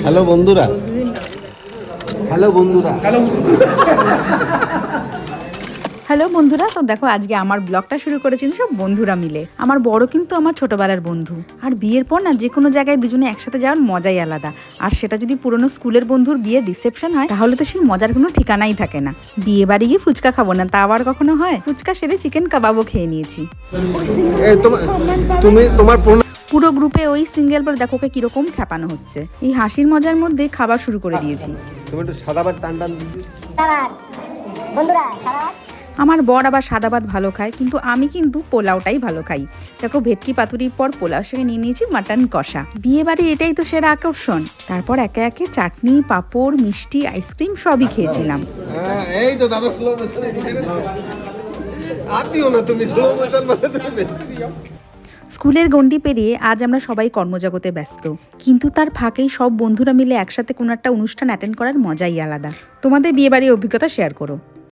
Hello বন্ধুরা, hello বন্ধুরা, hello বন্ধুরা, তো দেখো আজকে আমার ব্লগটা শুরু করেছি সব বন্ধুরা মিলে। আমার বড় কিন্তু আমার ছোটবেলার বন্ধু, আর বিয়ের পর না যে কোনো জায়গায় দুজনে একসাথে যাওয়ার মজাই আলাদা। আর সেটা যদি পুরনো স্কুলের বন্ধুর বিয়ের রিসেপশন হয় তাহলে তো সেই মজার কোনো ঠিকানাই থাকে না। বিয়ে বাড়ি গিয়ে ফুচকা খাবো না তা আবার কখনো হয়? ফুচকা সেরে চিকেন কাবাবও খেয়ে নিয়েছি। তোমার পুরো গ্রুপে ওই সিঙ্গেল পর দেখো ওকে কিরকম খ্যাপানো হচ্ছে। এই হাসির মজার মধ্যে খাবার শুরু করে দিয়েছি। তুমি একটু সাদা ভাত টান টান দিবি। বন্ধুরা সারা আমার বর আবার সাদা ভাত ভালো খায়, কিন্তু আমি কিন্তু পোলাওটাই ভালো খাই। দেখো ভেটকি পাতুরির পর পোলাও সঙ্গে নিয়ে নিয়েছি মাটন কষা। বিয়ে বাড়ি এটাই তো সেরা আকর্ষণ। তারপর একে একে চাটনি, পাঁপড়, মিষ্টি, আইসক্রিম সবই খেয়েছিলাম। এই তো দাদা স্লো মোশন আতিও না, তুমি স্লো মোশন মানে স্কুলের গণ্ডি পেরিয়ে আজ আমরা সবাই কর্মজগতে ব্যস্ত, কিন্তু তার ফাঁকেই সব বন্ধুরা মিলে একসাথে কোনো একটা অনুষ্ঠান অ্যাটেন্ড করার মজাই আলাদা। তোমাদের বিয়ে বাড়ির অভিজ্ঞতা শেয়ার করো।